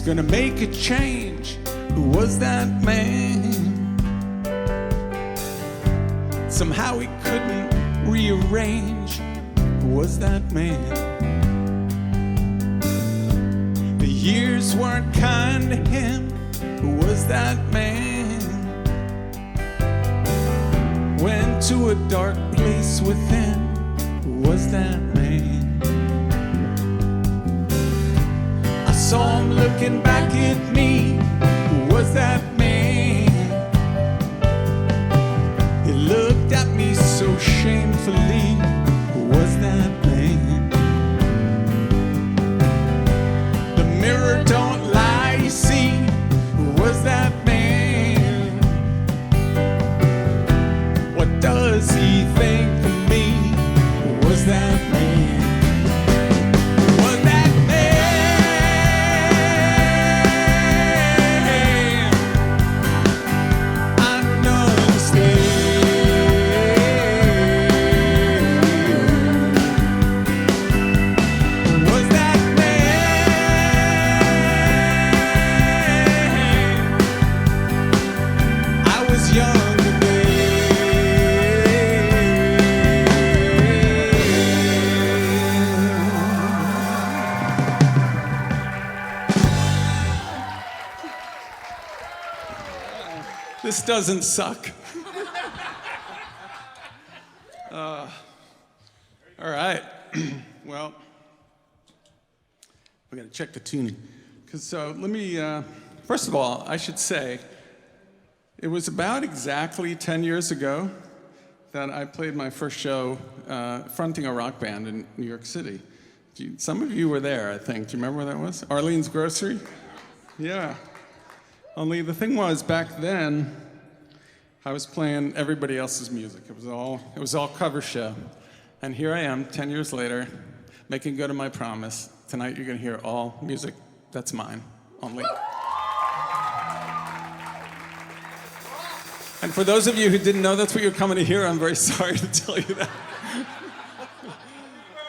gonna make a change. Who was that man? Somehow he couldn't rearrange. Who was that man? The years weren't kind to him. Who was that man? Went to a dark place within. Who was that man? I saw him looking back at me. Who was that man? He looked at me so shamefully. Who was that man? The mirror don't lie, you see. Who was that man? What does he think of me? Who was that man? This doesn't suck. All right. Well, we gotta check the tuning. Because let me, first of all, I should say, it was about exactly 10 years ago that I played my first show fronting a rock band in New York City. Some of you were there, I think. Do you remember where that was? Arlene's Grocery? Yeah. Only the thing was, back then, I was playing everybody else's music. It was all cover show. And here I am, 10 years later, making good on my promise. Tonight you're gonna hear all music that's mine, only. And for those of you who didn't know that's what you're coming to hear, I'm very sorry to tell you that.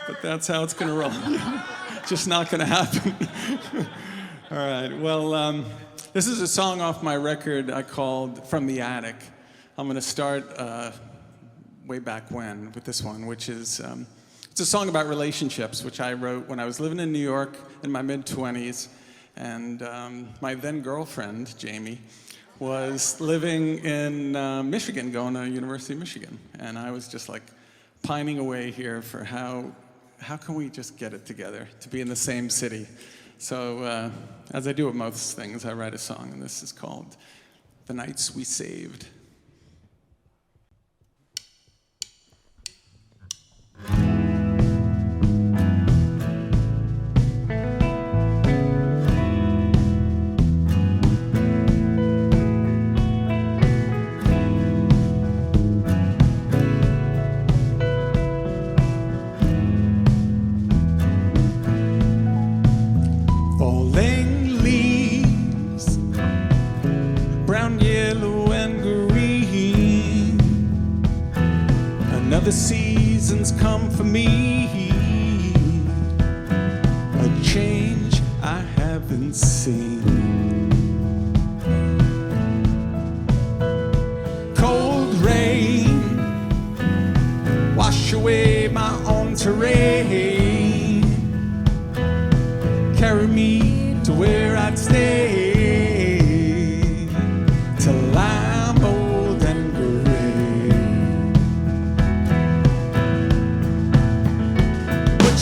But that's how it's gonna roll. Just not gonna happen. All right, well, this is a song off my record I called From the Attic. I'm gonna start way back when with this one, which is, it's a song about relationships, which I wrote when I was living in New York in my mid-20s, and my then girlfriend, Jamie, was living in Michigan, going to University of Michigan. And I was just like pining away here for how can we just get it together to be in the same city? So as I do with most things, I write a song, and this is called The Nights We Saved. The seasons come for me, a change I haven't seen. Cold rain, wash away my own terrain, carry me to where I'd stay, till I'm old and gray.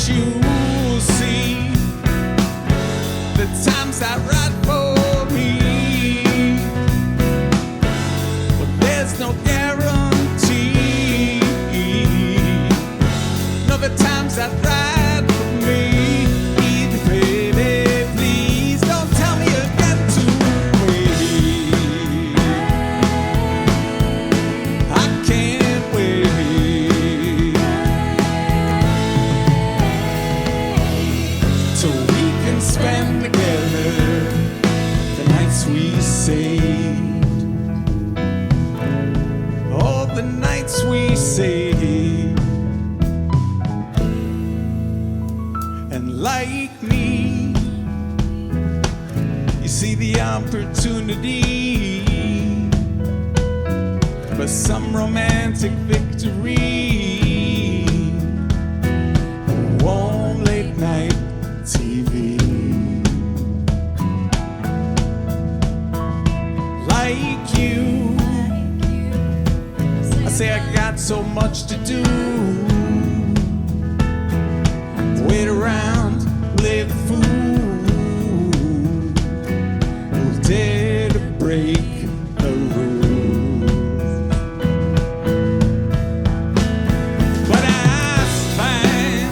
You'll see the times that ride for me, but there's no guarantee. No, the times that ride for me, either, baby, please don't tell me again to wait. I can't wait. Spend together the nights we saved. All the nights we saved. And like me, see the opportunity for some romantic victory. Warm late night TV. Like you, I say I got so much to do. Wait around, play the fool. Who's dare to break the rules? But I find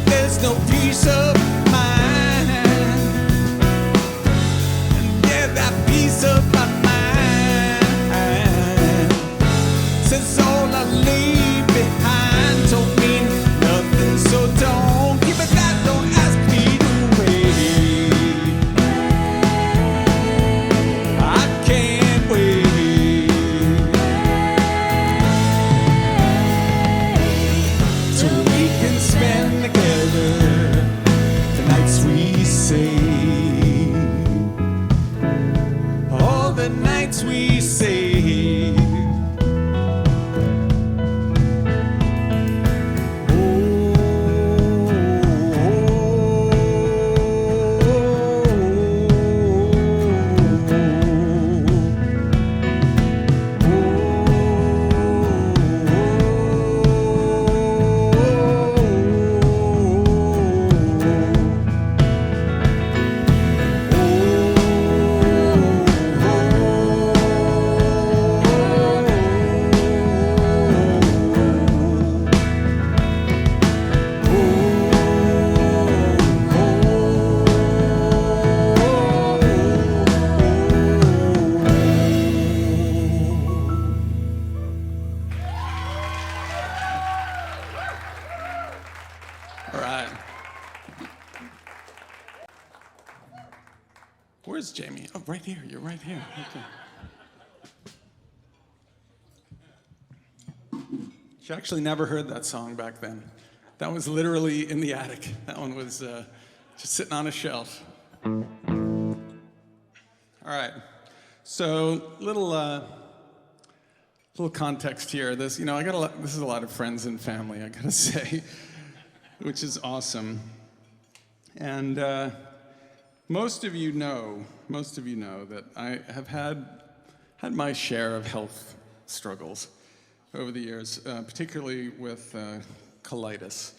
there's no peace of mind. And yeah, that peace of my mind says all I leave behind don't mean nothing, so don't give a God, don't ask me to wait. I can't wait till we can spend together the nights we save, all the nights we save. All right. Where's Jamie? Oh, right here. You're right here. Okay. She actually never heard that song back then. That was literally in the attic. That one was just sitting on a shelf. All right. So little context here. This, I got a lot. This is a lot of friends and family, I gotta say, which is awesome. And most of you know that I have had my share of health struggles over the years, particularly with colitis.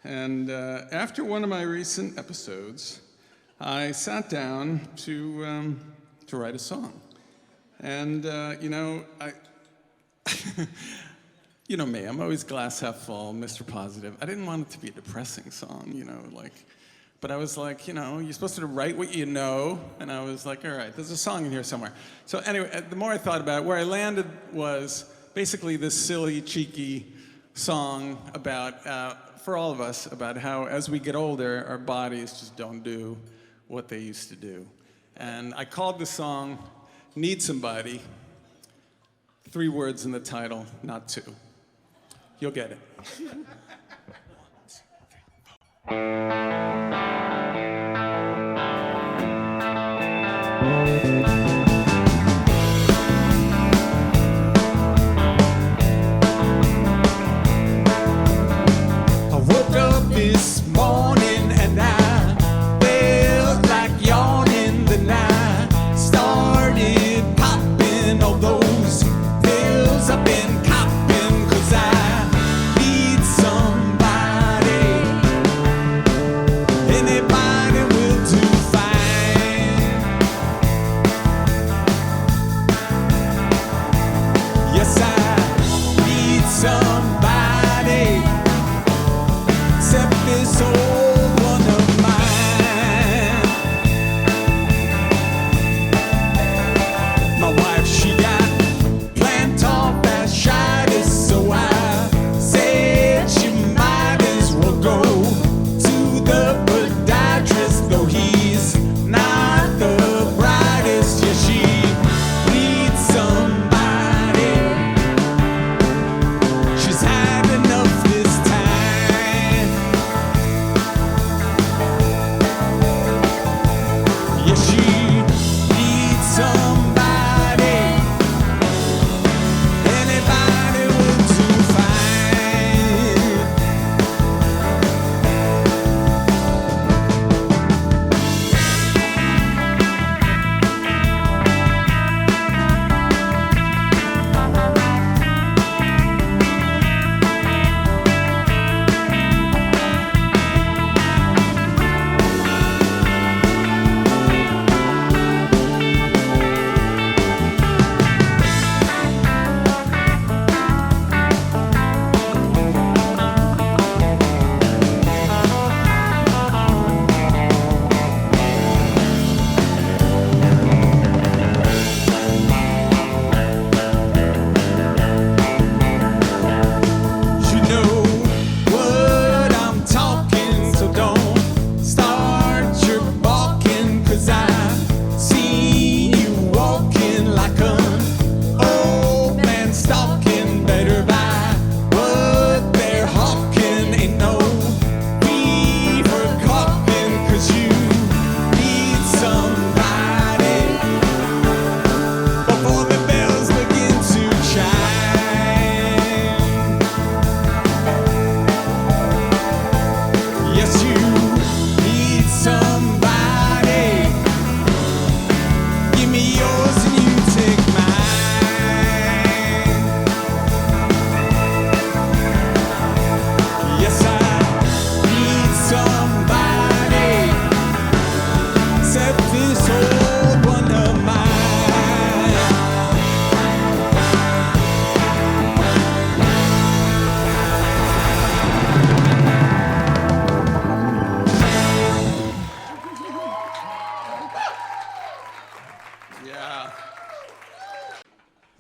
And after one of my recent episodes, I sat down to write a song. And you know me, I'm always glass half full, Mr. Positive. I didn't want it to be a depressing song, but I was like, you're supposed to write what you know, and I was like, all right, there's a song in here somewhere. So anyway, the more I thought about it, where I landed was basically this silly, cheeky song about, for all of us, about how as we get older, our bodies just don't do what they used to do. And I called the song Need Somebody. 3 words in the title, not 2. You'll get it. I woke up this morning and I felt like yawning. Then I started popping all those pills I've been copping, 'cause I need somebody. And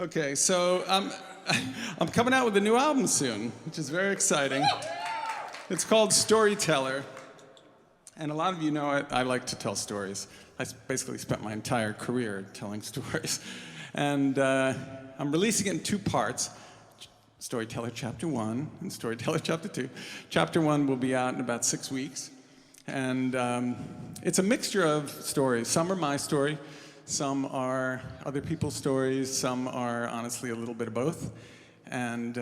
Okay, so I'm coming out with a new album soon, which is very exciting. It's called Storyteller. And a lot of you know I like to tell stories. I basically spent my entire career telling stories. And I'm releasing it in 2 parts. Storyteller Chapter 1 and Storyteller Chapter 2. Chapter 1 will be out in about 6 weeks. And it's a mixture of stories. Some are my story, some are other people's stories, some are honestly a little bit of both. And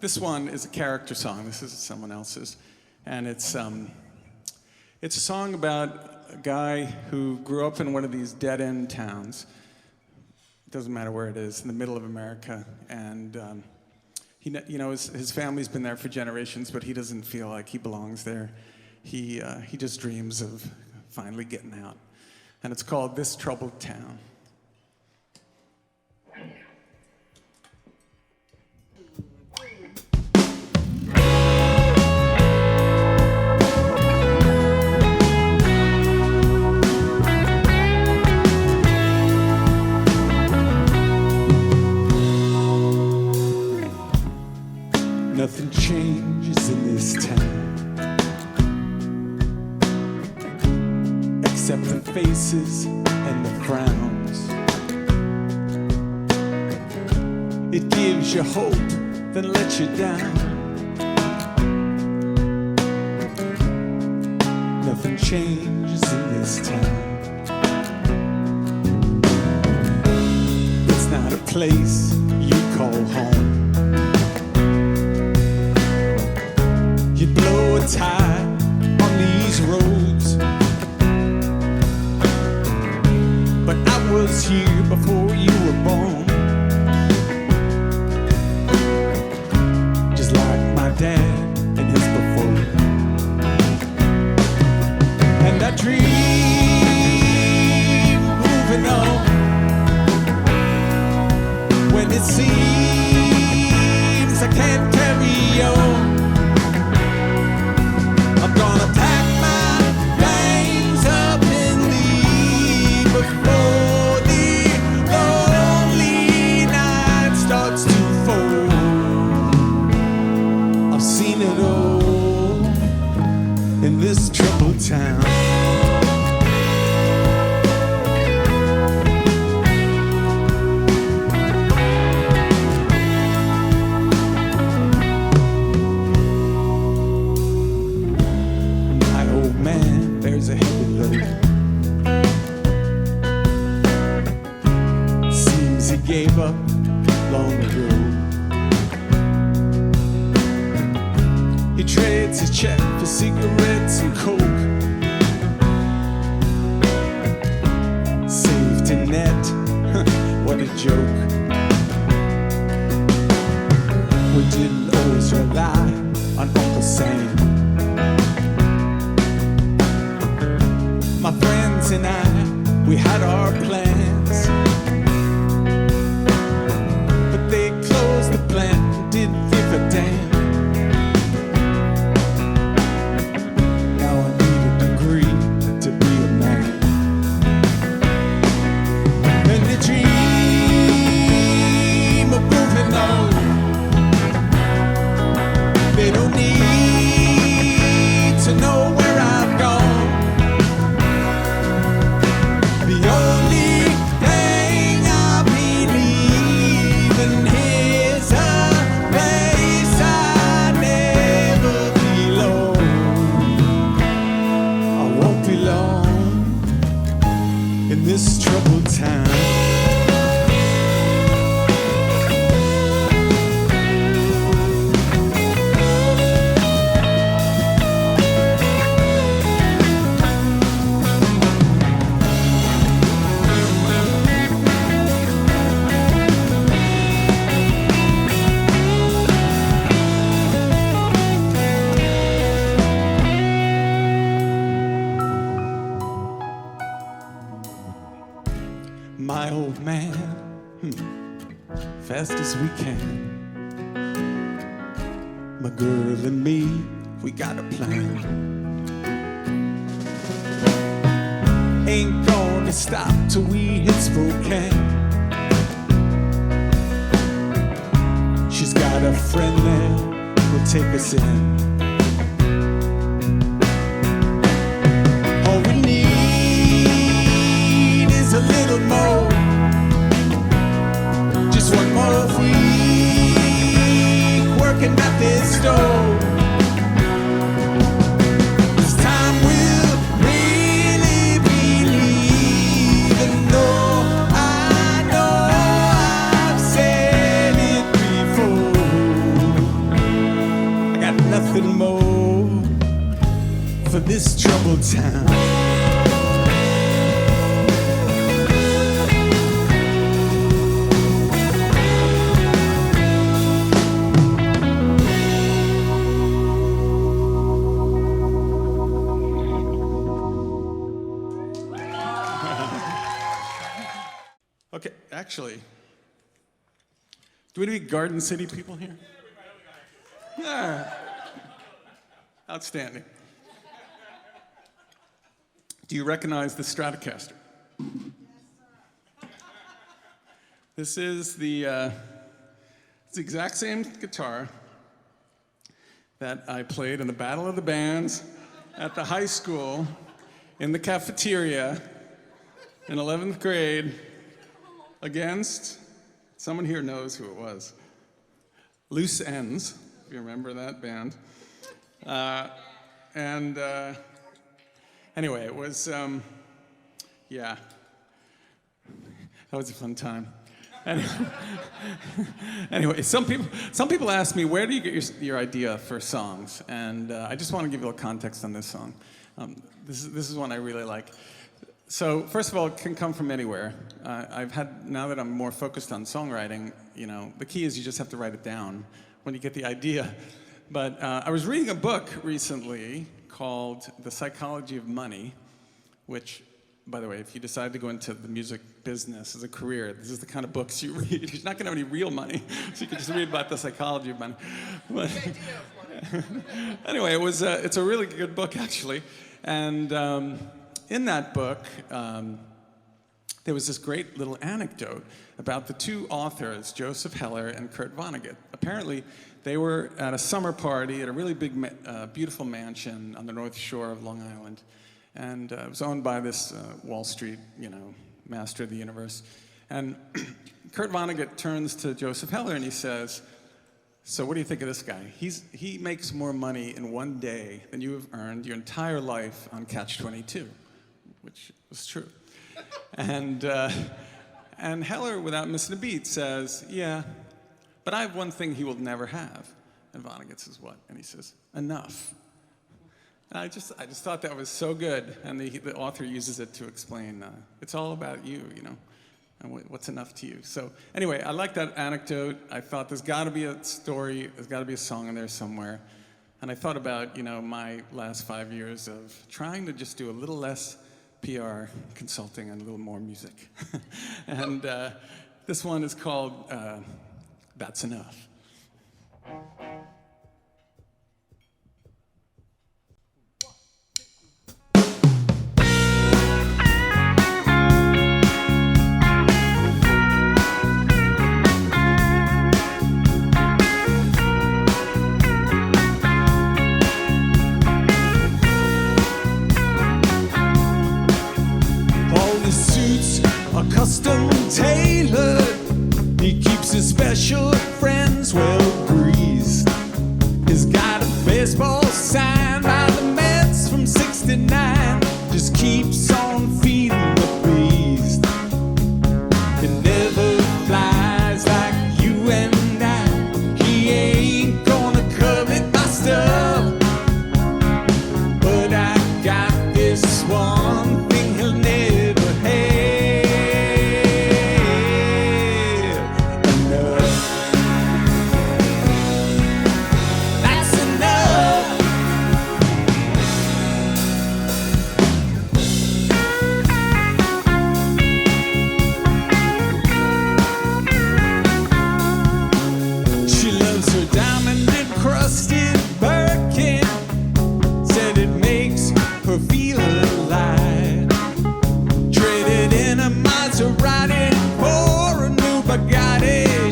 this one is a character song. This is someone else's. And it's a song about a guy who grew up in one of these dead-end towns. It doesn't matter where it is, in the middle of America. And his family's been there for generations, but he doesn't feel like he belongs there. He just dreams of finally getting out. And it's called This Troubled Town. Nothing changes in this town except the faces and the frowns. It gives you hope, then lets you down. Nothing changes in this town. It's not a place you call home. You blow a tire on these roads, but I was here before you were born. Just like my dad and his before. And I dream moving on when it seems I can't carry on. I'm gonna pack my things up and leave before the lonely night starts to fall. I've seen it all in this troubled town. There's a heavy load. Seems he gave up long ago. He trades his check for cigarettes and coke. Safety net, what a joke. We didn't always rely on Uncle Sam. My friends and I, we had our plans, but they closed the plant and didn't give a damn. Now I need a degree to be a man. And they dream of moving on. They don't need to know where I've gone. The only thing I believe in is a place I never belong. I won't belong in this troubled town. My old man, fast as we can. My girl and me, we got a plan. Ain't gonna stop till we hit Spokane. a friend there will take us in. All we need is a little more, just one more week working at this store. This time we'll really believe, and though I know I've said it before, I got nothing more for this troubled town. Okay, actually, do we have any Garden City people here? Yeah. Outstanding. Do you recognize the Stratocaster? This is it's the exact same guitar that I played in the Battle of the Bands at the high school in the cafeteria in 11th grade against, someone here knows who it was, Loose Ends, if you remember that band. Anyway, it was, yeah, that was a fun time. Anyway, some people ask me, where do you get your idea for songs? And I just want to give you a little context on this song. This is one I really like. So first of all, it can come from anywhere. Now that I'm more focused on songwriting, the key is you just have to write it down when you get the idea. But I was reading a book recently called The Psychology of Money, which, by the way, if you decide to go into the music business as a career, this is the kind of books you read. You're not going to have any real money, so you can just read about the psychology of money. But anyway, it's a really good book, actually. And in that book, there was this great little anecdote about the two authors, Joseph Heller and Kurt Vonnegut. Apparently, they were at a summer party at a really big, beautiful mansion on the North Shore of Long Island. And it was owned by this Wall Street, master of the universe. And Kurt Vonnegut turns to Joseph Heller and he says, "So what do you think of this guy? He makes more money in one day than you have earned your entire life on Catch-22," which was true. And Heller, without missing a beat, says, "Yeah, but I have one thing he will never have." And Vonnegut says, "What?" And he says, "Enough." And I just thought that was so good. And the author uses it to explain, it's all about you, and what's enough to you. So anyway, I like that anecdote. I thought there's got to be a story, there's got to be a song in there somewhere. And I thought about, my last 5 years of trying to just do a little less PR consulting and a little more music. And this one is called That's Enough. Custom tailored, he keeps his special friends well greased. He's got a baseball sign by the Mets from '69, just keeps on feeding the beast. It never flies like you and I, he ain't gonna covet my stuff, but I got this one thing he'll never have.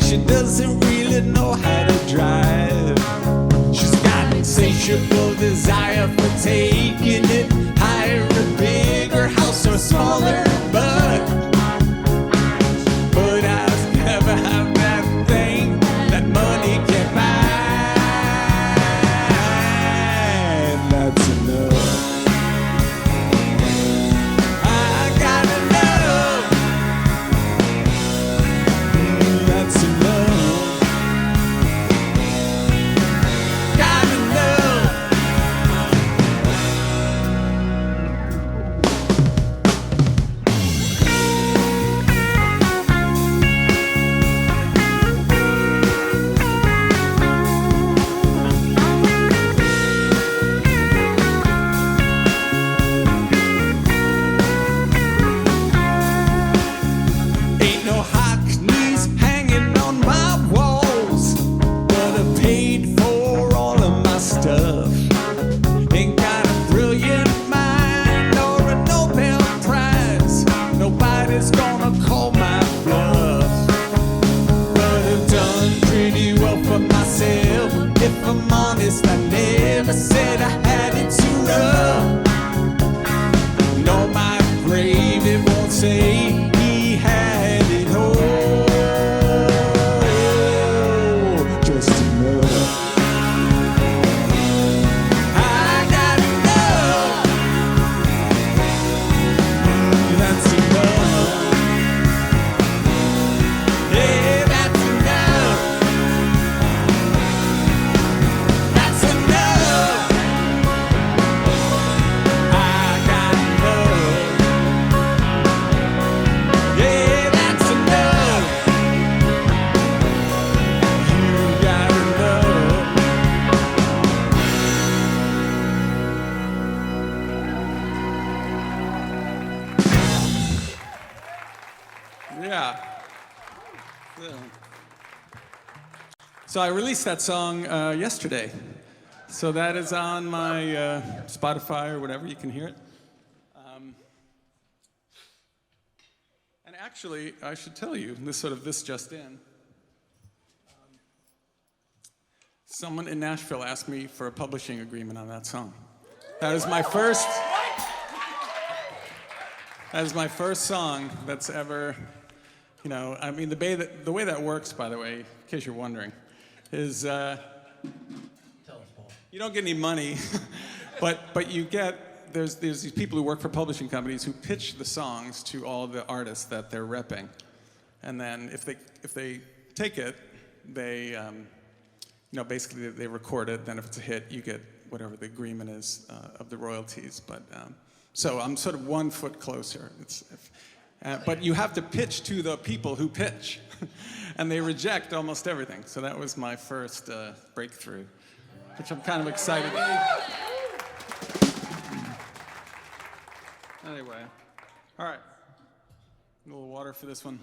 She doesn't really know how to drive. She's got insatiable desire for taking it higher, a bigger house or smaller, but I'll never have that thing that money can buy. That's enough. I got enough. That's enough. Got enough. Ain't no hot knees hanging on my walls, but I paid for all of my stuff. Ain't got a brilliant mind or a Nobel Prize. Nobody's gonna call my bluff. But I've done pretty well for myself. If I'm honest, I never said I had it too rough. And on my grave it won't say he had it all. Just enough. I got enough. That's enough. Yeah, that's enough. That's enough. I got enough. Yeah, that's enough. You got enough. Yeah. So I released that song yesterday. So that is on my Spotify or whatever, you can hear it. And actually, I should tell you, this just in. Someone in Nashville asked me for a publishing agreement on that song. That is my first. That is my first song that's ever, I mean, the way that works, by the way, in case you're wondering, is Tell us, Paul. you don't get any money, but you get, there's these people who work for publishing companies who pitch the songs to all the artists that they're repping. And then if they take it, they, basically they record it, then if it's a hit, you get whatever the agreement is of the royalties. But so I'm sort of 1 foot closer. But you have to pitch to the people who pitch, and they reject almost everything. So that was my first breakthrough, which I'm kind of excited about. Anyway, all right. A little water for this one.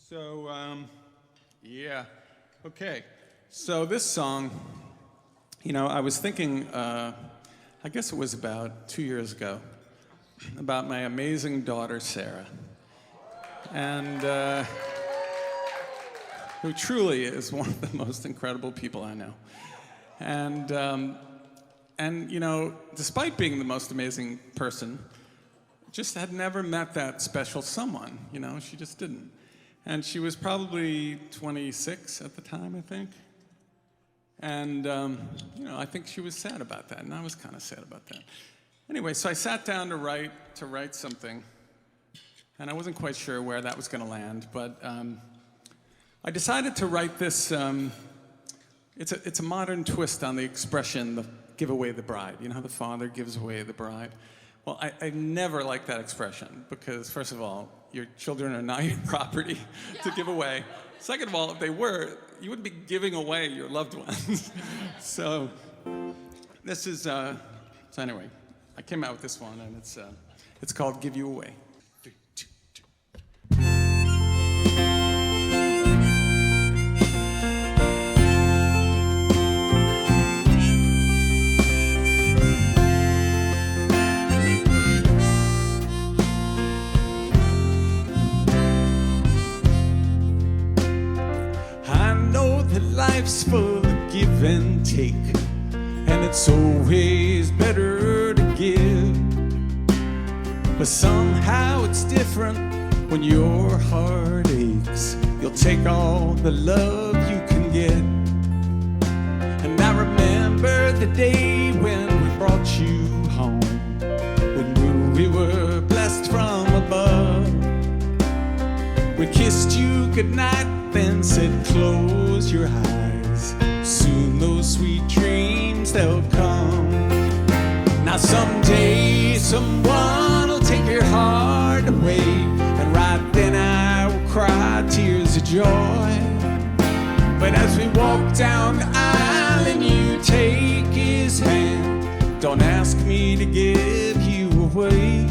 So, yeah. Okay. So this song, I was thinking, I guess it was about 2 years ago, about my amazing daughter, Sarah, and who truly is one of the most incredible people I know. And despite being the most amazing person, just had never met that special someone, she just didn't. And she was probably 26 at the time, I think. And, I think she was sad about that, and I was kind of sad about that. Anyway, so I sat down to write something, and I wasn't quite sure where that was going to land, but I decided to write this. It's a modern twist on the expression, give away the bride. You know how the father gives away the bride? Well, I never liked that expression because, first of all, your children are not your property to give away. Second of all, if they were, you wouldn't be giving away your loved ones. So this is, so anyway, I came out with this one, and it's called Give You Away. 3, 2, 2. life's full of give and take, and it's always better to give. But somehow it's different when your heart aches. You'll take all the love you can get. And I remember the day when we brought you home. We knew we were blessed from above. We kissed you goodnight, then said close your eyes. Soon those sweet dreams, they'll come. Now someday someone will take your heart away, and right then I will cry tears of joy. But as we walk down the aisle and you take his hand, don't ask me to give you away.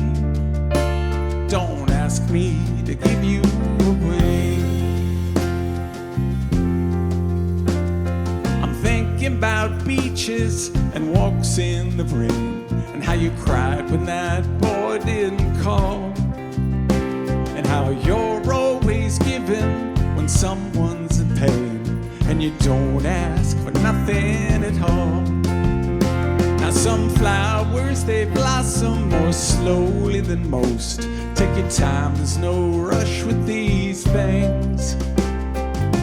Don't ask me to give you away. I'm thinking about beaches and walks in the rain, and how you cried when that boy didn't call, and how you're always giving when someone's in pain, and you don't ask for nothing at all. Now some flowers, they blossom more slowly than most. Take your time, there's no rush with these things.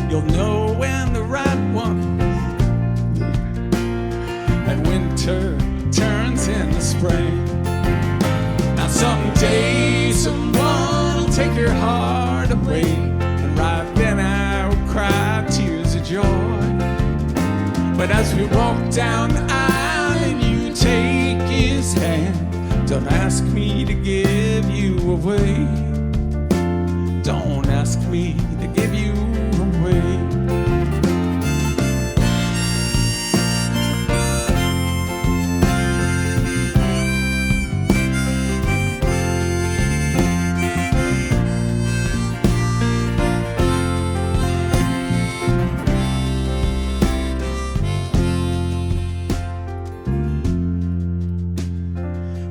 You'll know when the right one, and winter turns into spring. Now someday someone will take your heart away, and right then I will cry tears of joy. But as we walk down the aisle and you take his hand, don't ask me to give you away. Don't ask me to give you away.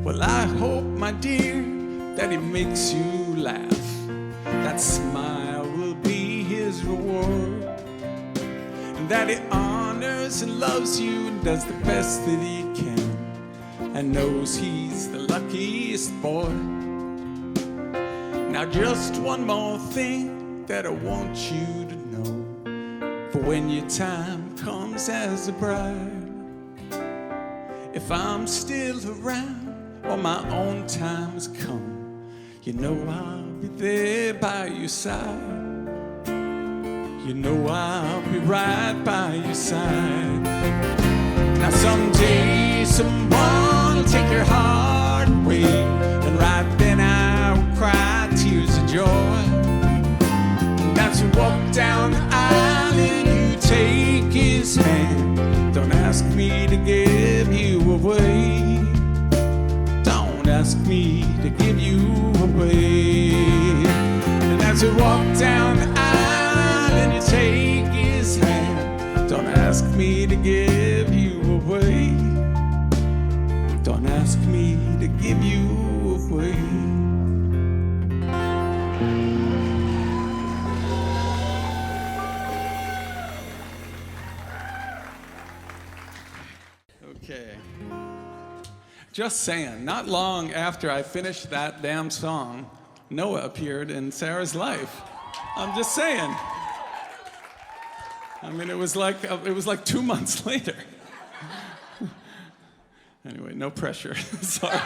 Well, I hope, my dear, that he makes you laugh. That smile will be his reward, and that he honors and loves you and does the best that he can, and knows he's the luckiest boy. Now just one more thing that I want you to know, for when your time comes as a bride, if I'm still around or my own time has come, you know I'll be there by your side. You know I'll be right by your side. Now someday someone will take your heart away, and right then I will cry tears of joy. And as we walk down the aisle and you take his hand, don't ask me to give you away. Ask me to give you away. And as we walk down the aisle and you take his hand, don't ask me to give you away. Don't ask me to give you away. Okay. Just saying, not long after I finished that damn song, Noah appeared in Sarah's life. I'm just saying. I mean, it was like 2 months later. Anyway, no pressure. Sorry.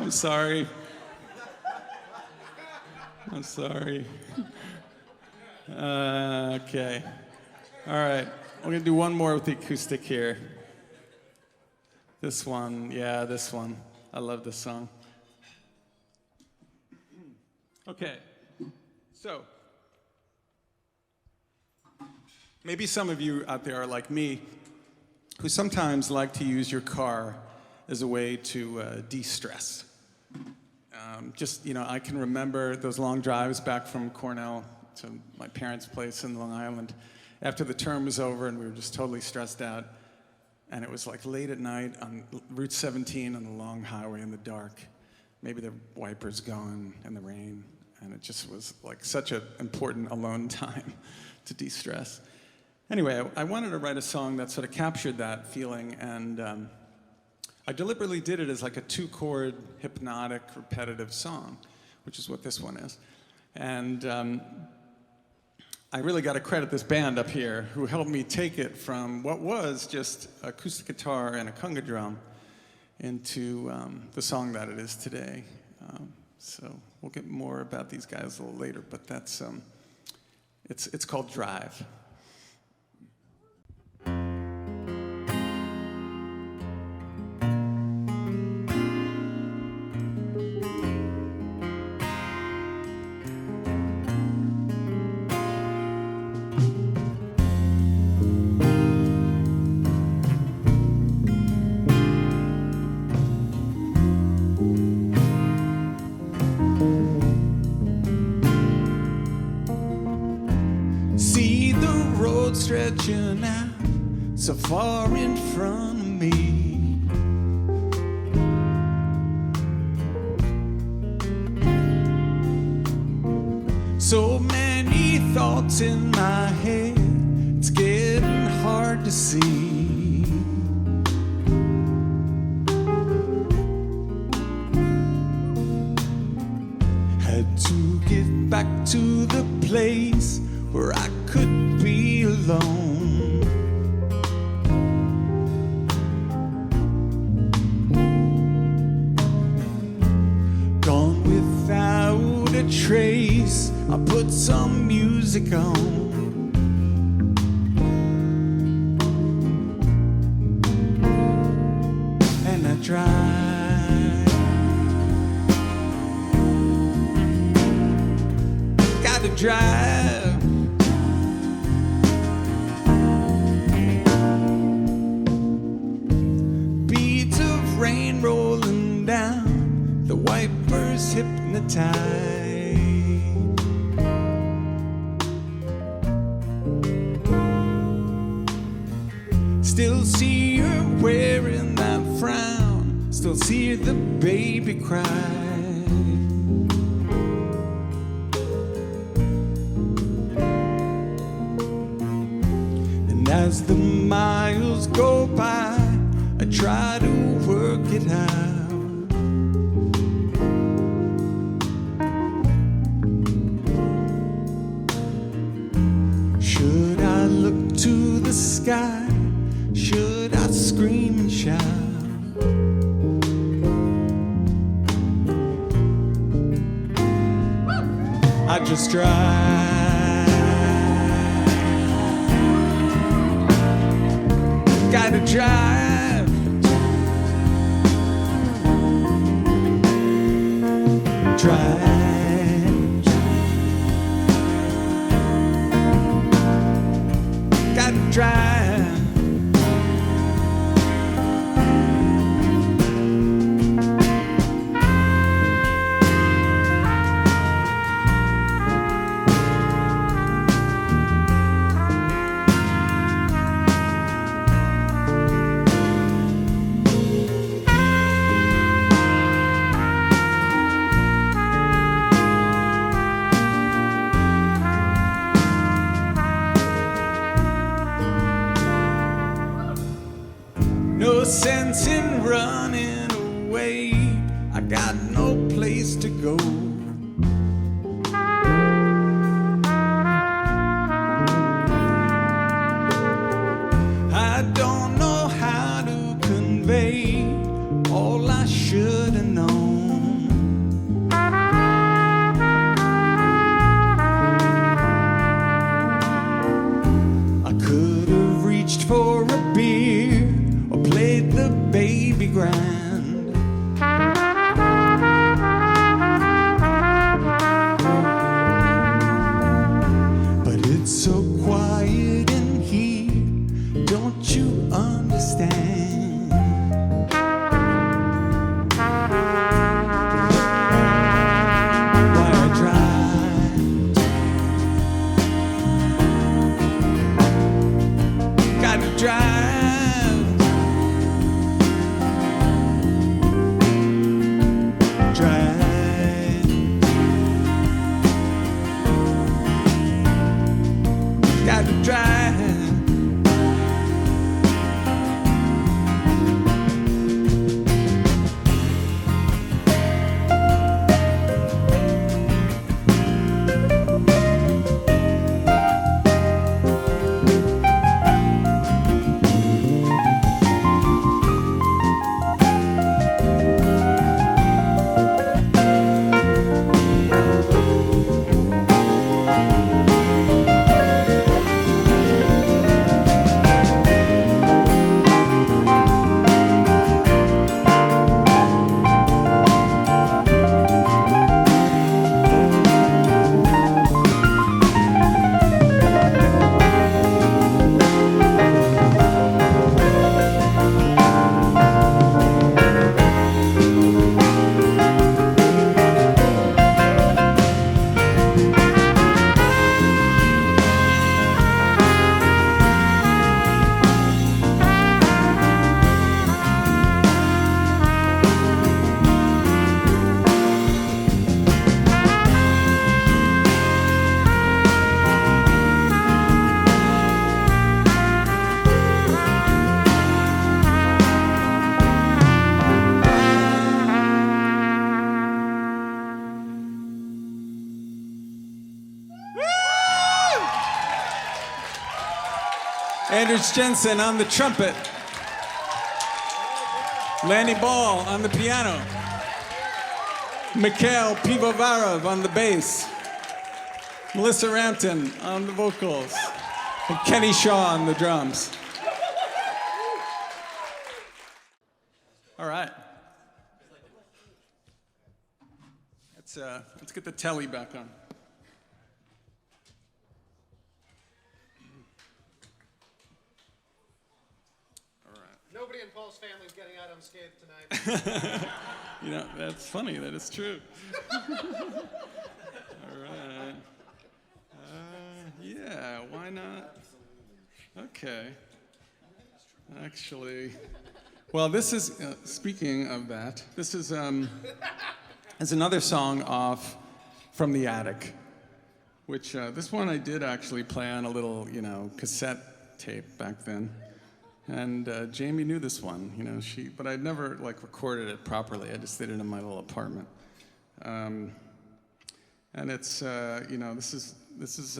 I'm sorry. Okay. All right. We're gonna do one more with the acoustic here. This one. I love this song. Okay, so maybe some of you out there are like me, who sometimes like to use your car as a way to de-stress. I can remember those long drives back from Cornell to my parents' place in Long Island after the term was over and we were just totally stressed out. And it was like late at night on Route 17 on the long highway in the dark. Maybe the wipers going in the rain. And it just was like such an important alone time to de-stress. Anyway, I wanted to write a song that sort of captured that feeling, and I deliberately did it as like a 2-chord, hypnotic, repetitive song, which is what this one is. And I really got to credit this band up here who helped me take it from what was just acoustic guitar and a conga drum into the song that it is today. So we'll get more about these guys a little later, but that's it's called Drive. See the road stretching out so far in front of me. So many thoughts in my head, it's getting hard to see. Had to get back to the place where I could be alone. Gone without a trace, I put some music on. And I drive. Gotta drive. Rain rolling down, the wipers hypnotized. Still see her wearing that frown, still see the baby cry. And as the miles go by, I try to work it out. Should I look to the sky? Should I scream and shout? I just drive. Gotta drive. Drive. Gotta drive. Anders Jensen on the trumpet. Lanny Ball on the piano. Mikhail Pivovarov on the bass. Melissa Rampton on the vocals. And Kenny Shaw on the drums. All right. Let's get the telly back on. Nobody in Paul's family is getting out unscathed tonight. You know, that's funny. That is true. All right. Yeah, why not? Okay. Actually, well, this is, speaking of that, this is another song off From the Attic, which this one I did actually play on a little, cassette tape back then. And Jamie knew this one, but I'd never recorded it properly. I just did it in my little apartment. And it's, this is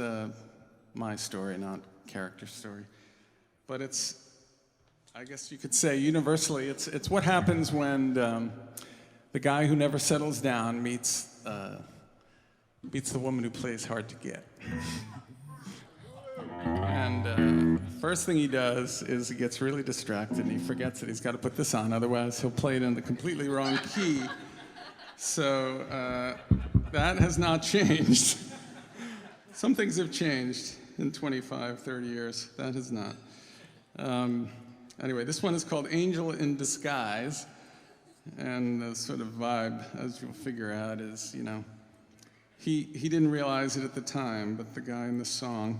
my story, not character story. But it's, I guess you could say universally, it's what happens when the guy who never settles down meets the woman who plays hard to get. And first thing he does is he gets really distracted and he forgets that he's got to put this on, otherwise he'll play it in the completely wrong key. So that has not changed. Some things have changed in 25, 30 years. That has not. Anyway, this one is called Angel in Disguise. And the sort of vibe, as you'll figure out, is, he didn't realize it at the time, but the guy in the song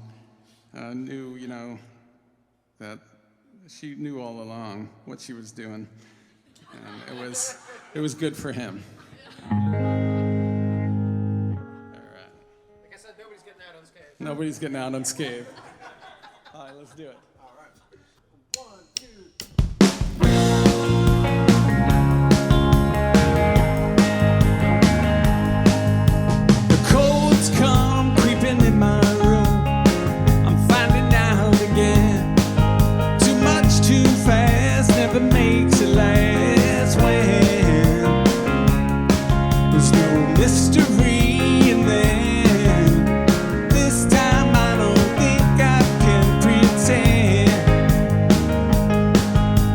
knew, that she knew all along what she was doing. And it was good for him. All right. Like I said, nobody's getting out unscathed. Nobody's getting out unscathed. All right, let's do it. All right. 1, 2. The cold's come creeping in my room. I'm finding out again. Too much, too fast, never makes it last. When there's no mystery in there. This time I don't think I can pretend.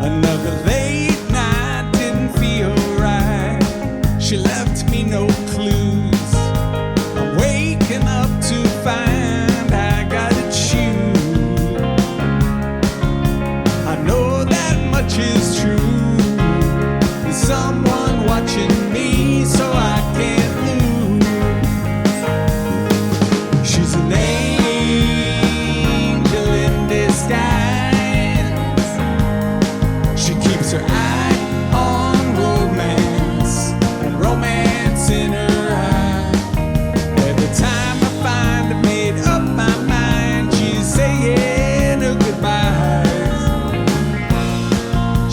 Another late night didn't feel right. She left me no clues. I'm waking up to find I gotta choose. I know that much is true. There's someone watching me, so I can't lose. She's an angel in disguise. She keeps her eye on romance, and romance in her eye. Every time I find I made up my mind, she's saying her goodbyes.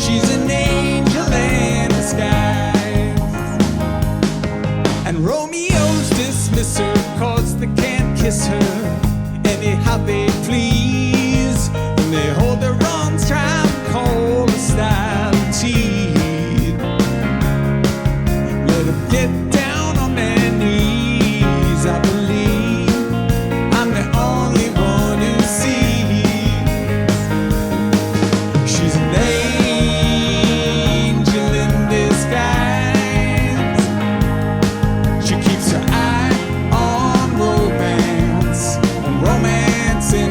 She's an angel in disguise. And Romeo's dismiss her, 'cause they can't kiss her anyhow they please. And they hold their arms, try and call a style of tea. Let them get down on their knees. I believe I'm the only one who sees. She's an angel in disguise. She keeps her eye on romance, and romance in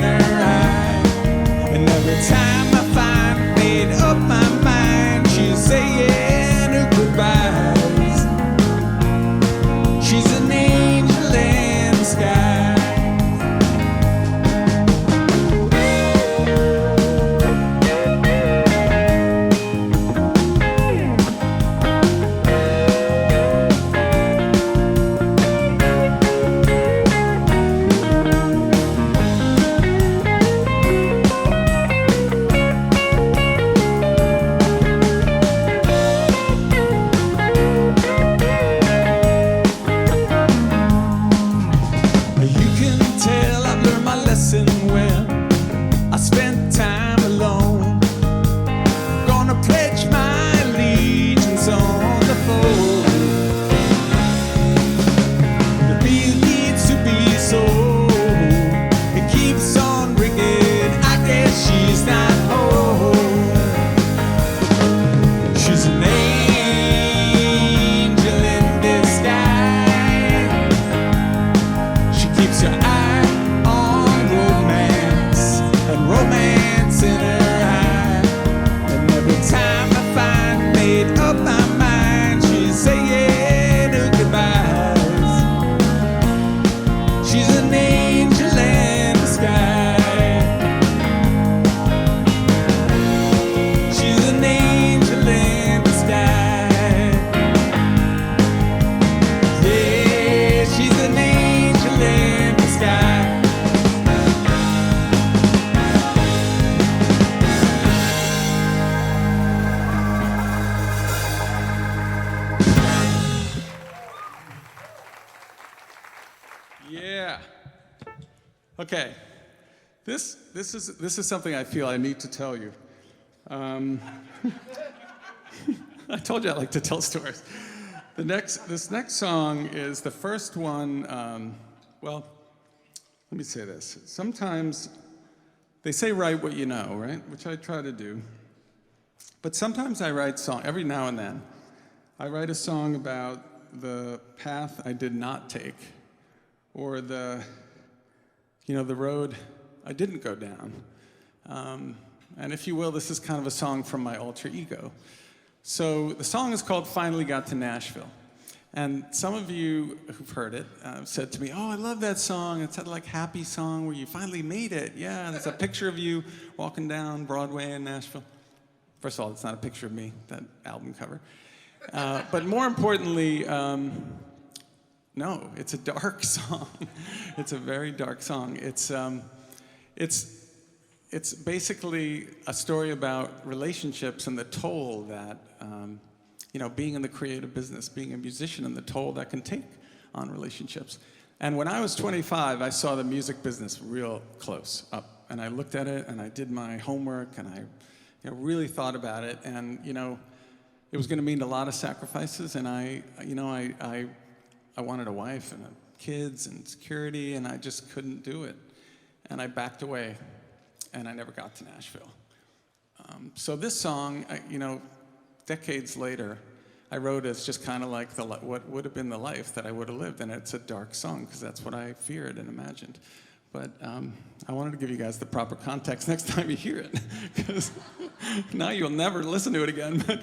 keeps her eye on romance, and romance in her eye. And every time I find made up my mind, she's saying her goodbyes. She's an angel in disguise. She's an angel in disguise. Yeah, she's an angel in disguise. Yeah. Okay. This is something I feel I need to tell you. I told you I like to tell stories. This next song is the first one. Well, let me say this. Sometimes they say write what you know, right? Which I try to do. But sometimes I write song. Every now and then, I write a song about the path I did not take, or the road I didn't go down. And if you will, this is kind of a song from my alter ego. So the song is called Finally Got to Nashville. And some of you who've heard it said to me, oh, I love that song. It's that like happy song where you finally made it. Yeah, there's a picture of you walking down Broadway in Nashville. First of all, it's not a picture of me, that album cover. But more importantly, no, it's a dark song. It's a very dark song. It's basically a story about relationships and the toll that, being in the creative business, being a musician, and the toll that can take on relationships. And when I was 25, I saw the music business real close up. And I looked at it, and I did my homework, and I really thought about it. And, it was going to mean a lot of sacrifices. And I wanted a wife and kids and security, and I just couldn't do it. And I backed away, and I never got to Nashville. So this song, decades later, I wrote as just kind of like what would have been the life that I would have lived. And it's a dark song, because that's what I feared and imagined. But I wanted to give you guys the proper context next time you hear it, because now you'll never listen to it again. But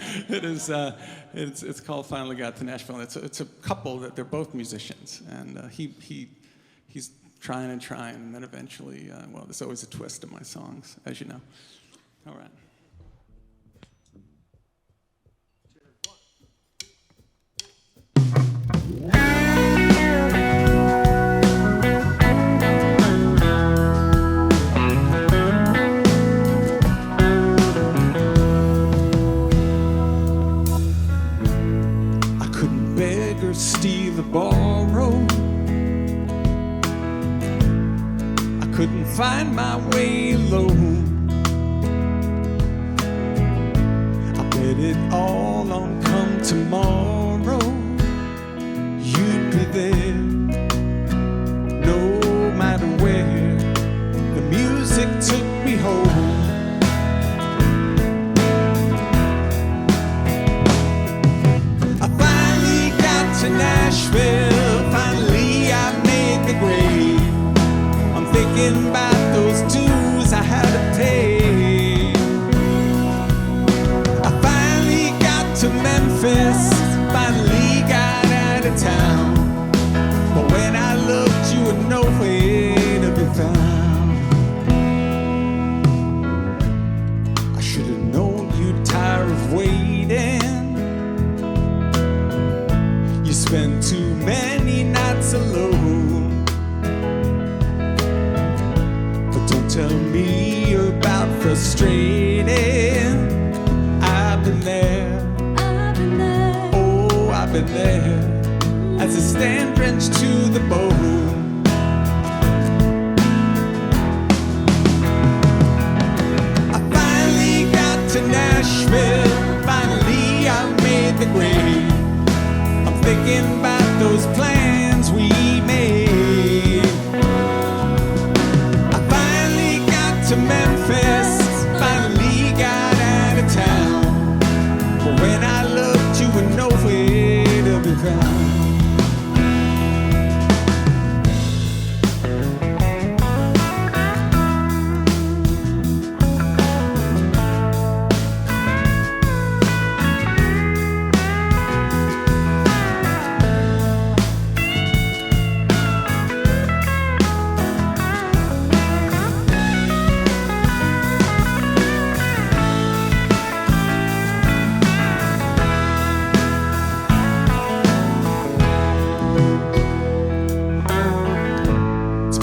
it's called Finally Got to Nashville. And it's a couple that they're both musicians, and he's trying, and then eventually, there's always a twist in my songs, as you know. All right. Steal or borrow. I couldn't find my way alone. I bet it all on come tomorrow. You'd be there, no matter where. The music took me home. Nashville, finally I made the grade. I'm thinking about those dues I had to pay. I finally got to Memphis, finally got out of town. But when I looked, you were nowhere to be found. I should have known you'd tire of waiting. Spend too many nights alone. But don't tell me about frustrating. I've been there. Oh, I've been there. As I stand drenched to the bone. I finally got to Nashville. Finally I made the grade. Thinking about those plans we made. I finally got to Memphis, finally got out of town. But when I looked, you were nowhere to be found.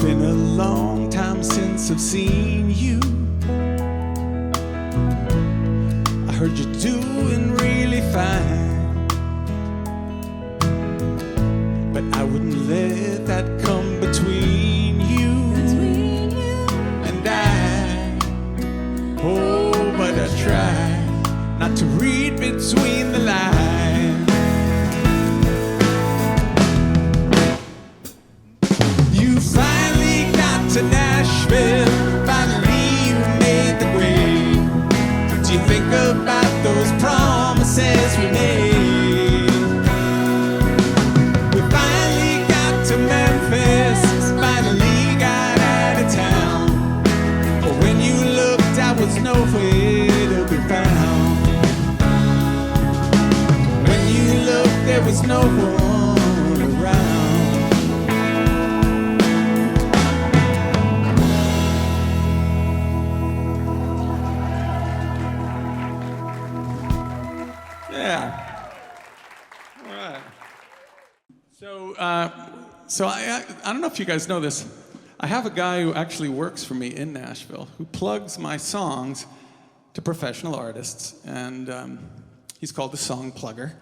been a long time since I've seen you. I heard you're doing really fine, but I wouldn't let that come between you and I. Oh, but I try not to read between the lines. You finally got to Nashville, finally you made the grade. Did you think about those promises we made? We finally got to Memphis, finally got out of town. But when you looked, I was nowhere to be found. When you looked, there was no one around. Yeah. All right. So I don't know if you guys know this. I have a guy who actually works for me in Nashville who plugs my songs to professional artists, and he's called the Song Plugger.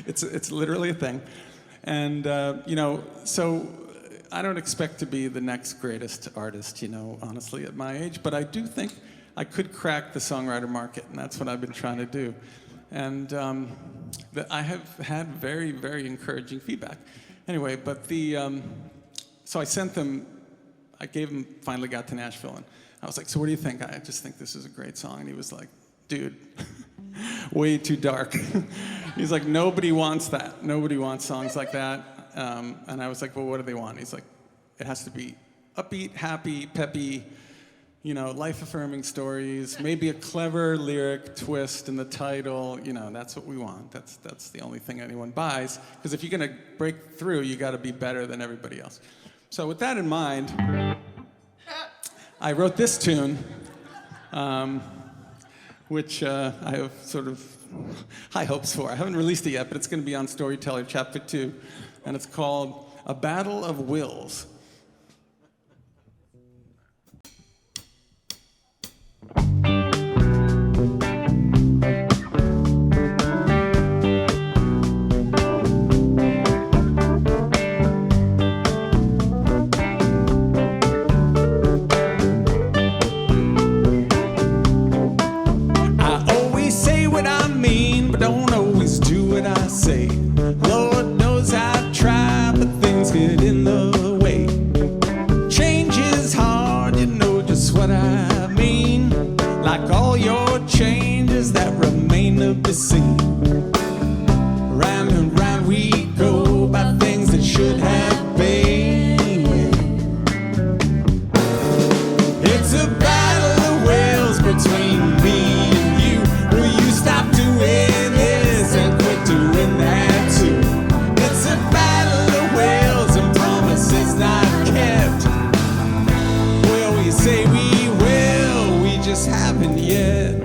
It's literally a thing, and so I don't expect to be the next greatest artist, honestly, at my age, but I do think I could crack the songwriter market, and that's what I've been trying to do. And I have had very, very encouraging feedback. Anyway, but so I sent them, I gave him, finally got to Nashville, and I was like, so what do you think? I just think this is a great song. And he was like, dude, way too dark. He's like, nobody wants that. Nobody wants songs like that. And I was like, well, what do they want? He's like, it has to be upbeat, happy, peppy, life-affirming stories, maybe a clever lyric twist in the title. That's what we want. That's the only thing anyone buys. Because if you're gonna break through, you gotta be better than everybody else. So with that in mind, I wrote this tune, which I have sort of high hopes for. I haven't released it yet, but it's gonna be on Storyteller Chapter 2, and it's called A Battle of Wills. Round and round we go about things that should have been. It's a battle of wills between me and you. Will you stop doing this and quit doing that too? It's a battle of wills and promises not kept. Well, we say we will, we just haven't yet.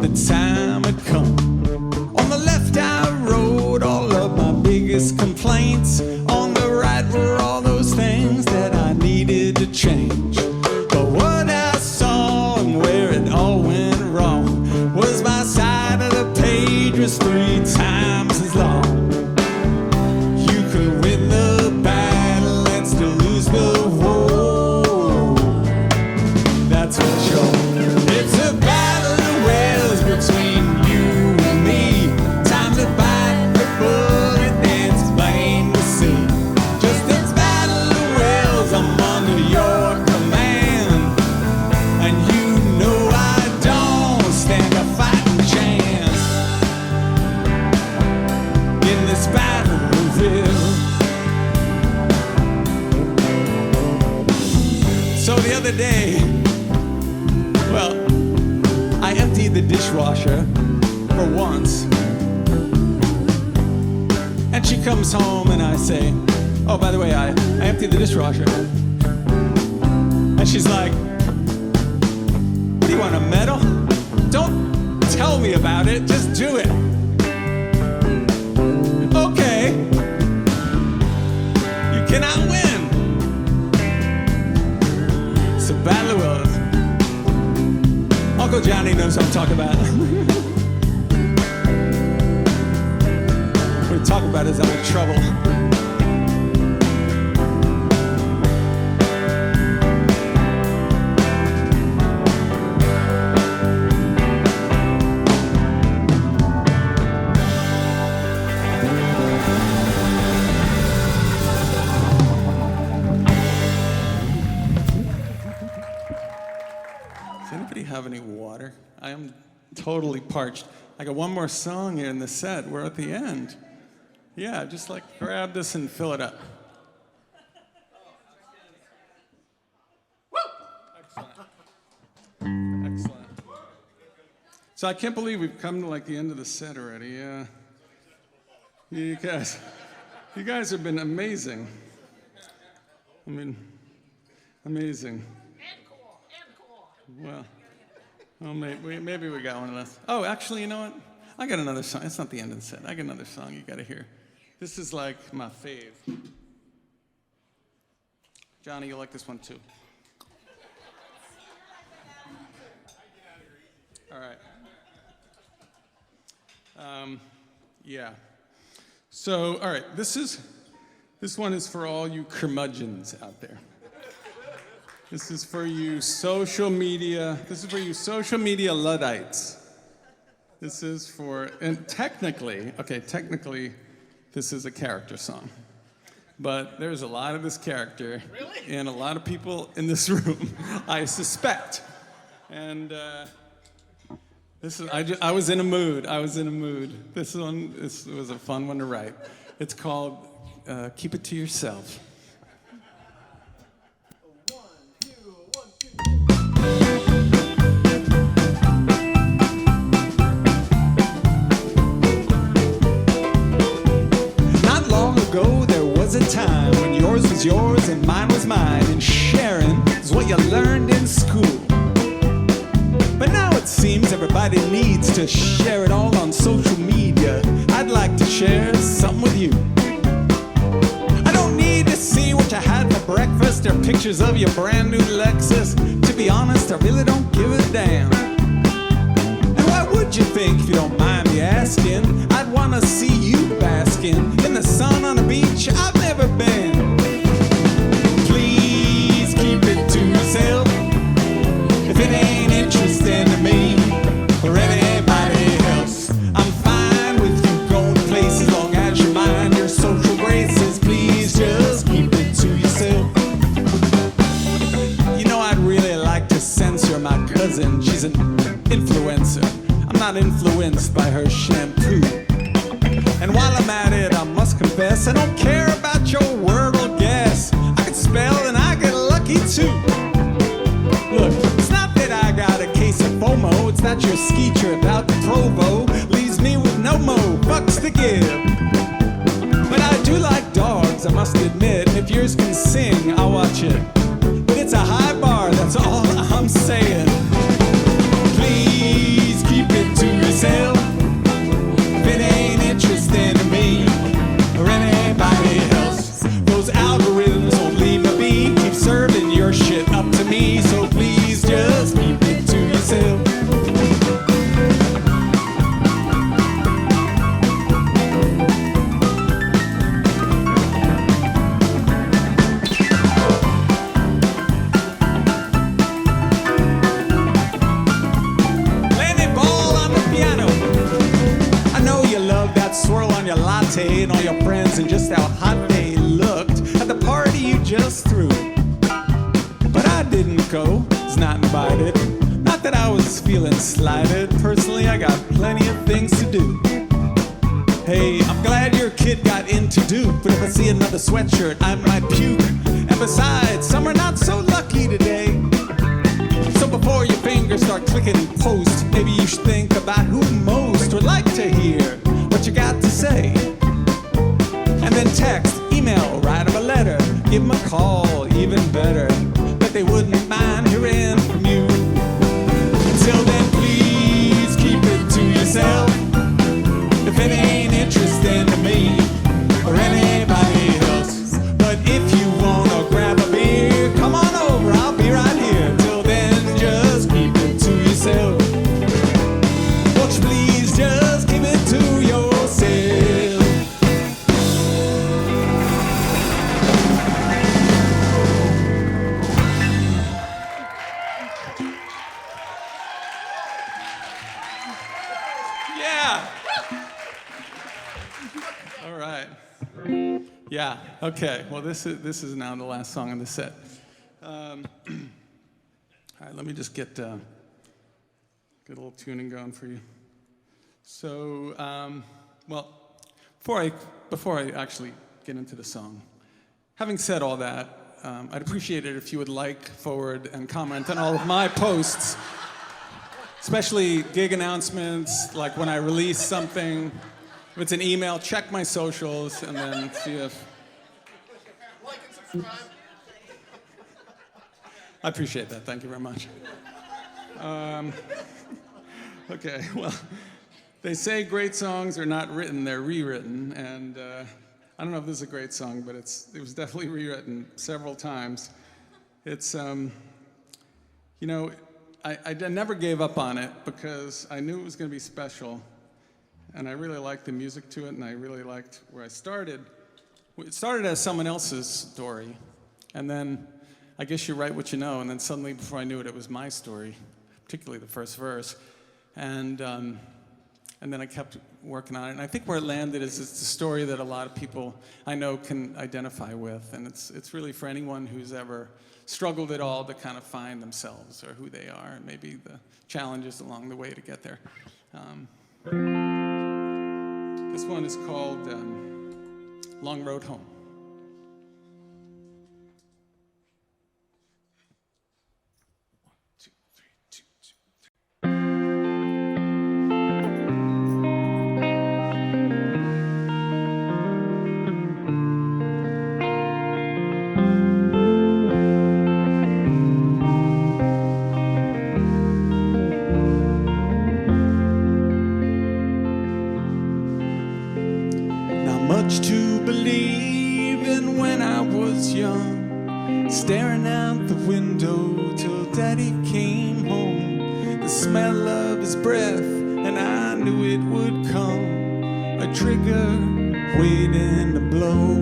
the time had come. On the left I wrote all of my biggest complaints. On the right were all those things that I needed to change. But what I saw and where it all went wrong was my side of the page was 3 times as long. You could win the battle and still lose the war. That's for sure. It's a battle of wills between you and me. Time to bite the bullet, then it's plain to see. Just this battle of wills, I'm under your command. And you know I don't stand a fighting chance in this battle of wills. So the other day, well, I emptied the dishwasher for once. And she comes home and I say, oh, by the way, I emptied the dishwasher. And she's like, what do you want, a medal? Don't tell me about it, just do it. Okay. You cannot win. It's a battle of wills. Uncle Johnny knows what I'm talking about. What we talk about is I'm in trouble. Does anybody have any water? I am totally parched. I got one more song here in the set. We're at the end. Yeah, just like grab this and fill it up. Excellent. Excellent. So I can't believe we've come to like the end of the set already. Yeah. You guys have been amazing. I mean, amazing. Well, maybe we got one of those. Oh, actually, you know what? I got another song. It's not the end of the set. I got another song you got to hear. This is like my fave. Johnny, you'll like this one too. All right. Yeah. So, all right. This one is for all you curmudgeons out there. This is for you social media. This is for you social media Luddites. This is for, and technically, this is a character song. But there's a lot of this character and a lot of people in this room, I suspect. And this is, I was in a mood. This was a fun one to write. It's called Keep It to Yourself. A time when yours was yours and mine was mine, and sharing is what you learned in school. But now it seems everybody needs to share it all on social media. I'd like to share something with you. I don't need to see what you had for breakfast or pictures of your brand new Lexus. To be honest, I really don't give a damn. And why would you think, if you don't mind me asking, I'd want to see you basking in the sun on a beach I've never been? Please keep it to yourself if it ain't interesting to me or anybody else. I'm fine with you going to places long as you mind your social graces. Please just keep it to yourself. You know, I'd really like to censor my cousin. She's an influencer. I'm not influenced by her shampoo. And while I'm at it, I must confess, I don't care about your word or guess. I can spell and I get lucky too. Look, it's not that I got a case of FOMO, it's that your ski trip out to Provo leaves me with no more fucks to give. But I do like dogs, I must admit, and if yours can sing, I'll watch it. But it's a high bar, that's all I'm saying. Please keep it to that swirl on your latte and all your friends and just how hot they looked at the party you just threw. But I didn't go, was not invited. Not that I was feeling slighted. Personally, I got plenty of things to do. Hey, I'm glad your kid got into Duke, but if I see another sweatshirt, I might puke. And besides, some are not so lucky today. So before your fingers start clicking post, maybe you should think about who most would like to hear what you got to say. And then text, email, write them a letter, give them a call, even better. Bet they wouldn't mind hearing from you. Until then, please keep it to yourself. If it ain't interesting to me or anybody else. But if you wanna grab a beer, come on over, I'll be right here. Till then, just keep it to yourself. Won't you please just keep it to yourself. Yeah. All right. Yeah. Okay. Well, this is now the last song on the set. All right. Let me just get a little tuning going for you. So, well, before I actually get into the song, having said all that, I'd appreciate it if you would like, forward, and comment on all of my posts, especially gig announcements, like when I release something. If it's an email, check my socials and then see if... Like and subscribe. I appreciate that. Thank you very much. Okay, well, they say great songs are not written, they're rewritten. And I don't know if this is a great song, but it was definitely rewritten several times. It's, you know, I never gave up on it because I knew it was going to be special. And I really liked the music to it, and I really liked where I started. It started as someone else's story, and then I guess you write what you know, and then suddenly, before I knew it, it was my story, particularly the first verse. And then I kept working on it, and I think where it landed is it's a story that a lot of people I know can identify with, and it's really for anyone who's ever struggled at all to kind of find themselves or who they are, and maybe the challenges along the way to get there. This one is called Long Road Home. Much to believe in when I was young, staring out the window till Daddy came home. The smell of his breath, and I knew it would come, a trigger waiting to blow.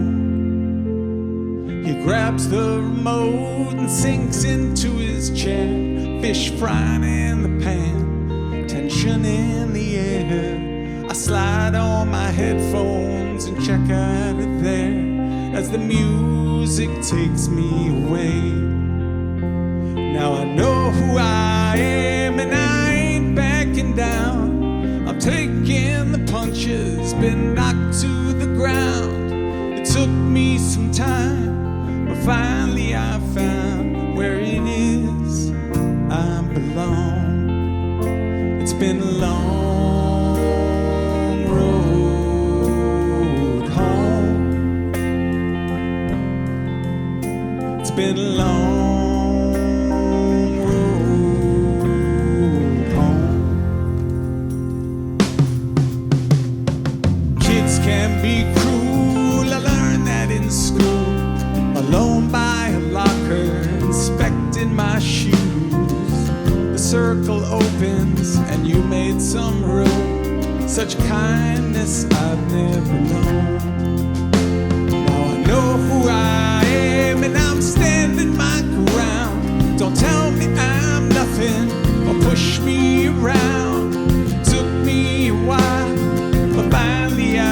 He grabs the remote and sinks into his chair, fish frying in the pan, tension in the air. I slide on my headphones and check out of there as the music takes me away. Now I know who I am and I ain't backing down. I'm taking the punches, been knocked to the ground. It took me some time, but finally I found where it is I belong. It's been a long been a long road home. Kids can be cruel, I learned that in school. Alone by a locker, inspecting my shoes. The circle opens and you made some room. Such kindness I've never known. Now I know who I am and I'm standing my ground. Don't tell me I'm nothing or push me around. Took me a while, but finally I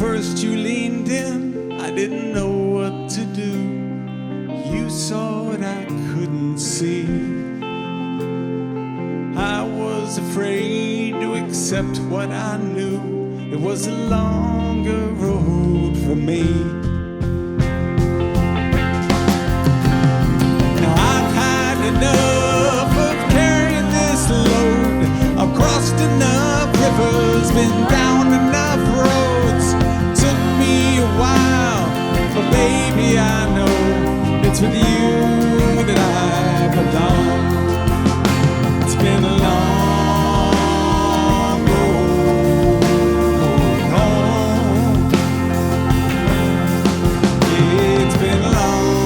first you leaned in, I didn't know what to do. You saw what I couldn't see. I was afraid to accept what I knew. It was a longer road for me. Now I've had enough of carrying this load. I've crossed enough rivers, been down enough roads. Took me a while, but baby I know it's with you that I belong. It's been a long road home. Yeah, it's been a long road.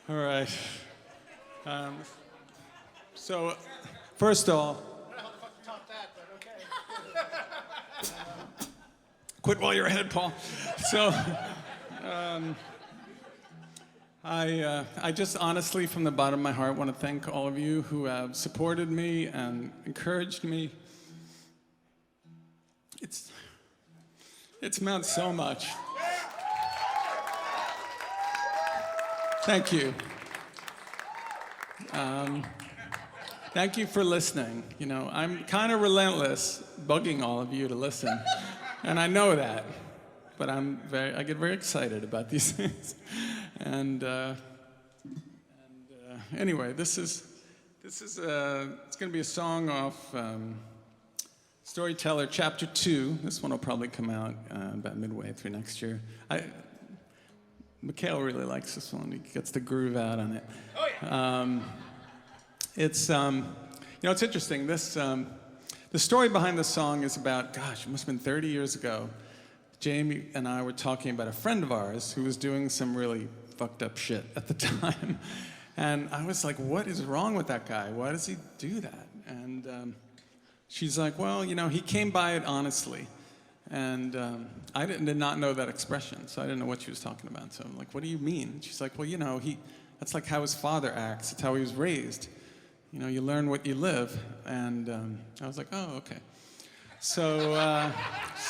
All right. So, first of all, I don't know how the fuck to top that, but okay. quit while you're ahead, Paul. So, I just honestly, from the bottom of my heart, want to thank all of you who have supported me and encouraged me. It's meant so much. Thank you. Thank you for listening. You know, I'm kind of relentless, bugging all of you to listen, and I know that, but I get very excited about these things. And anyway, it's going to be a song off Storyteller Chapter 2. This one will probably come out about midway through next year. Mikhail really likes this one. He gets the groove out on it. Oh, yeah. It's interesting. The story behind the song is about, gosh, it must have been 30 years ago. Jamie and I were talking about a friend of ours who was doing some really fucked up shit at the time. And I was like, what is wrong with that guy? Why does he do that? And she's like, well, he came by it honestly. And I did not know that expression, so I didn't know what she was talking about. So I'm like, what do you mean? She's like, well, that's like how his father acts. It's how he was raised. You learn what you live. And I was like, oh, okay. So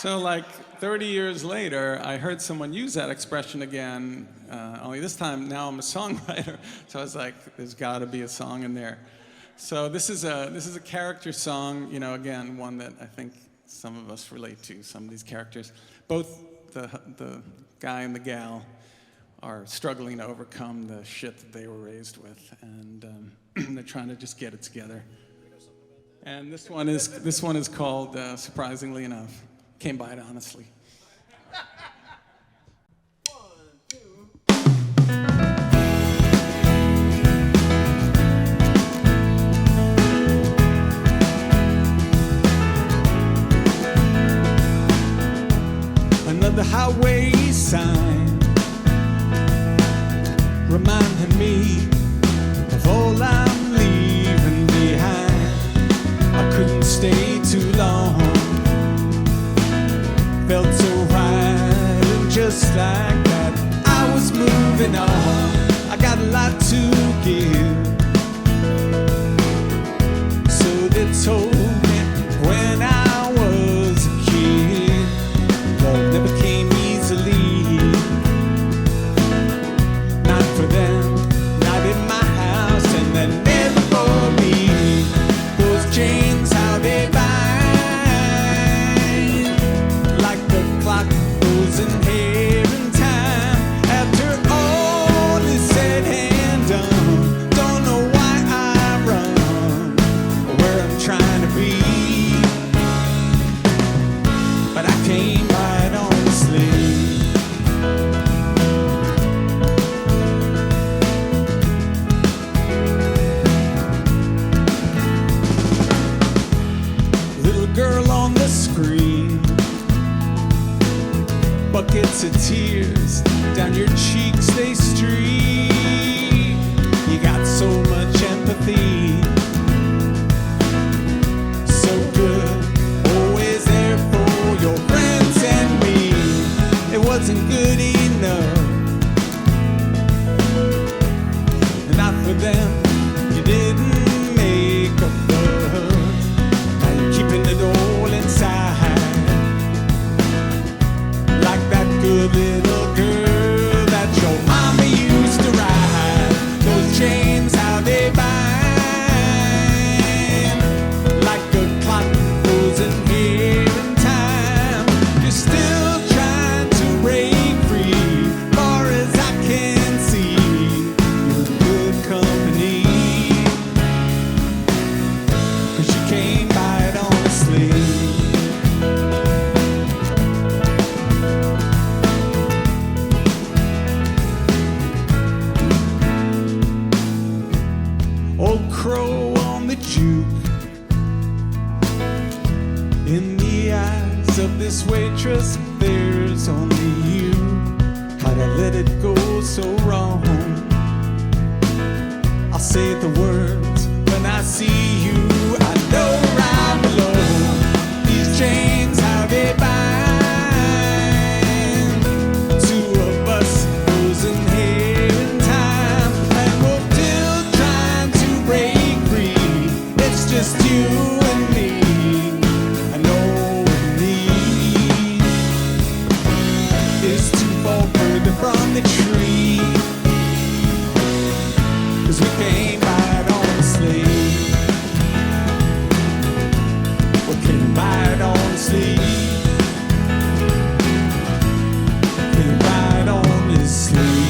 like 30 years later, I heard someone use that expression again, only this time now I'm a songwriter. So I was like, there's got to be a song in there. So this is a character song, again, one that I think some of us relate to, some of these characters. Both the guy and the gal are struggling to overcome the shit that they were raised with, and they're trying to just get it together. And this one is called, surprisingly enough, Came By It Honestly. sign reminding me of all I'm leaving behind. I couldn't stay too long, felt so right, and just like that I was moving on. I got a lot to give, so they told me when I was a kid, love never came easily. Not for them, not in my house, and then never for me. Those chains, how they bind, like the clock goes in here in time. After all is said and done, don't know why I run, or where I'm trying to be, but I came right honestly. Little girl on the screen, buckets of tears down your cheeks they stream. You got so much empathy, so good, always there for your friends and me. It wasn't good enough, not for them. You didn't make a fuss, now you're keeping it all inside, like that good little girl that your mama used to ride. Those chains, how they bind, like a clock goes in here in time. You're still trying to break free, far as I can see. You're in good company, 'cause you came by it honestly. Old crow on the juke, in the eyes of this waitress there's only you. How'd I let it go so wrong? I'll say the words when I see you. I know right below these chains, how they bind. Two of us goes in here in time, and we're still trying to break free. It's just you and me. I know what we need is to fall further from the tree, 'cause we came by it honestly. We came by it honestly. Came by it honestly.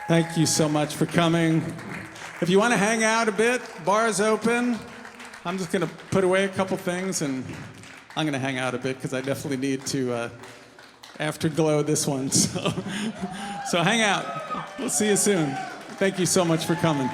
Thank you so much for coming. If you want to hang out a bit, bar's open. I'm just going to put away a couple things, and I'm going to hang out a bit because I definitely need to afterglow this one. So hang out. We'll see you soon. Thank you so much for coming.